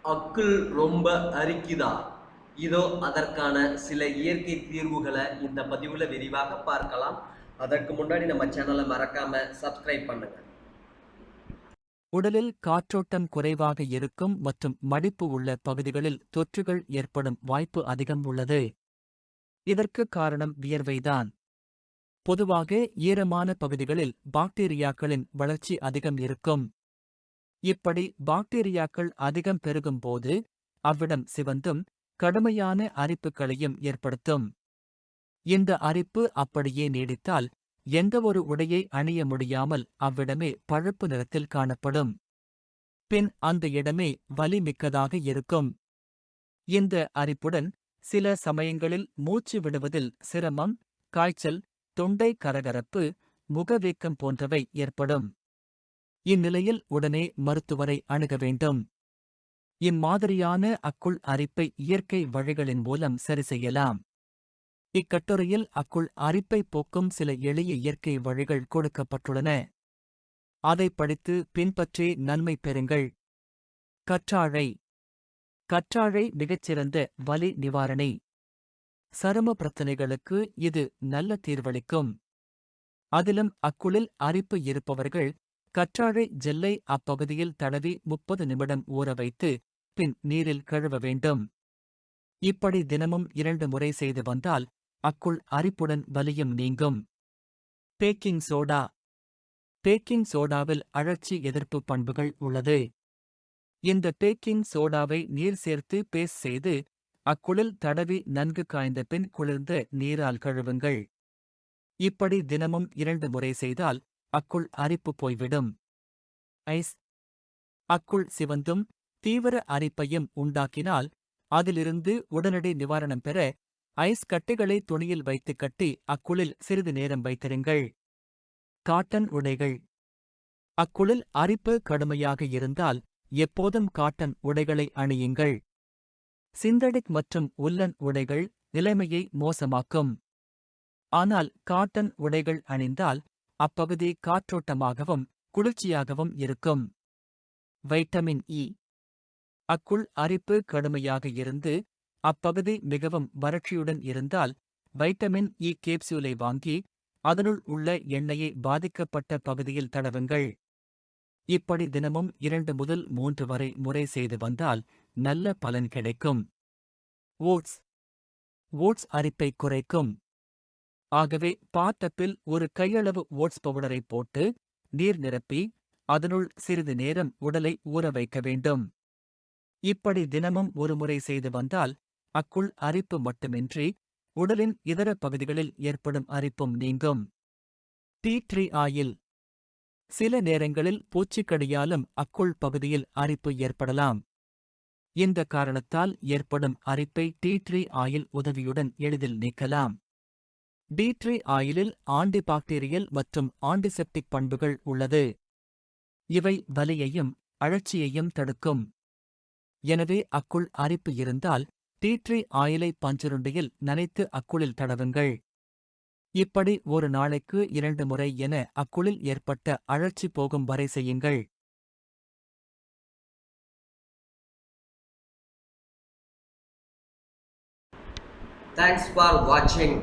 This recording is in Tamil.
அக்குள் ரொம்ப அரிக்குதா? இதோ அதற்கான சில இயற்கை தீர்வுகளை இந்த பதிவுல விரிவாக பார்க்கலாம். அதற்கு முன்னாடி நம்ம சேனலை மறக்காம சப்ஸ்கிரைப் பண்ணுங்க. உடலில் காற்றோட்டம் குறைவாக இருக்கும் மற்றும் மடிப்பு உள்ள பகுதிகளில் தொற்றுகள் ஏற்படும் வாய்ப்பு அதிகம் உள்ளது. இதற்கு காரணம் வியர்வைதான். பொதுவாக ஈரமான பகுதிகளில் பாக்டீரியாக்களின் வளர்ச்சி அதிகம் இருக்கும். இப்படி பாக்டீரியாக்கள் அதிகம் பெருகும் போது அவ்விடம் சிவந்தும் கடுமையான அரிப்புகளையும் ஏற்படுத்தும். இந்த அரிப்பு அப்படியே நீடித்தால் எந்தவொரு உடையை அணிய முடியாமல் அவ்விடமே பழுப்பு நிறத்தில் காணப்படும். பின் அந்த இடமே வலி மிக்கதாக இருக்கும். இந்த அரிப்புடன் சில சமயங்களில் மூச்சு விடுவதில் சிரமம், காய்ச்சல், தொண்டை கரகரப்பு, முகவீக்கம் போன்றவை ஏற்படும். இந்நிலையில் உடனே மருத்துவரை அணுக வேண்டும். இம்மாதிரியான அக்குள் அரிப்பை இயற்கை வழிகளின் மூலம் சரி செய்யலாம். இக்கட்டுரையில் அக்குள் அரிப்பை போக்கும் சில எளிய இயற்கை வழிகள் கொடுக்கப்பட்டுள்ளன. அதை படித்து பின்பற்றி நன்மை பெறுங்கள். கற்றாழை. கற்றாழை மிகச்சிறந்த வலி நிவாரணி. சரும பிரச்சனைகளுக்கு இது நல்ல தீர்வளிக்கும். அதிலும் அக்குளில் அரிப்பு இருப்பவர்கள் கற்றாழை ஜெல்லை அப்பகுதியில் தடவி 30 நிமிடம் ஊற வைத்து பின் நீரில் கழுவ வேண்டும். இப்படி தினமும் 2 முறை செய்து வந்தால் அக்குள் அரிப்புடன் வலியும் நீங்கும். Baking soda. பேக்கிங் சோடாவில் அழற்சி எதிர்ப்பு பண்புகள் உள்ளது. இந்த பேக்கிங் சோடாவை நீர் சேர்த்து பேஸ்ட் செய்து அக்குளில் தடவி நன்கு காய்ந்த பின் குளிர்ந்த நீரால் கழுவுங்கள். இப்படி தினமும் 2 முறை செய்தால் அக்குள் அரிப்பு போய்விடும். ஐஸ். அக்குள் சிவந்தும் தீவிர அரிப்பையும் உண்டாக்கினால் அதிலிருந்து உடனடி நிவாரணம் பெற ஐஸ் கட்டிகளை துணியில் வைத்து கட்டி அக்குளில் சிறிது நேரம் வைத்திருங்கள். காட்டன் உடைகள். அக்குளில் அரிப்பு கடுமையாக இருந்தால் எப்போதும் காட்டன் உடைகளை அணியுங்கள். சிந்தடிக் மற்றும் உல்லன் உடைகள் நிலைமையை மோசமாக்கும். ஆனால் காட்டன் உடைகள் அணிந்தால் அப்பகுதி காற்றோட்டமாகவும் குளிர்ச்சியாகவும் இருக்கும். Vitamin E. அக்குள் அரிப்பு கடுமையாக இருந்து அப்பகுதி மிகவும் வறட்சியுடன் இருந்தால் வைட்டமின் இ கேப்சூலை வாங்கி அதனுள் உள்ள எண்ணெயை பாதிக்கப்பட்ட பகுதியில் தடவுங்கள். இப்படி தினமும் 2 முதல் 3 வரை முறை செய்து வந்தால் நல்ல பலன் கிடைக்கும். ஓட்ஸ். ஓட்ஸ் அரிப்பை குறைக்கும். ஆகவே பாத்தப்பில் ஒரு கையளவு ஓட்ஸ் பவுடரை போட்டு நீர் நிரப்பி அதனுள் சிறிது நேரம் உடலை ஊற வைக்க வேண்டும். இப்படி தினமும் ஒரு முறை செய்து வந்தால் அக்குள் அரிப்பு மட்டுமின்றி உடலின் இதர பகுதிகளில் ஏற்படும் அரிப்பும் நீங்கும். Tea tree oil. சில நேரங்களில் பூச்சிக்கடியாலும் அக்குள் பகுதியில் அரிப்பு ஏற்படலாம். இந்த காரணத்தால் ஏற்படும் அரிப்பை டீ ட்ரீ ஆயில் உதவியுடன் எளிதில் நீக்கலாம். டீ ட்ரீ ஆயிலில் ஆன்டிபாக்டீரியல் மற்றும் ஆன்டிசெப்டிக் பண்புகள் உள்ளது. இவை வலியையும் அழற்சியையும் தடுக்கும். எனவே அக்குள் அரிப்பு இருந்தால் டீ ட்ரீ ஆயிலை பஞ்சுருண்டியில் நனைத்து அக்குளில் தடவுங்கள். இப்படி ஒரு நாளைக்கு 2 முறை என அக்குளில் ஏற்பட்ட அழற்சி போகும் வரை செய்யுங்கள். Thanks for watching.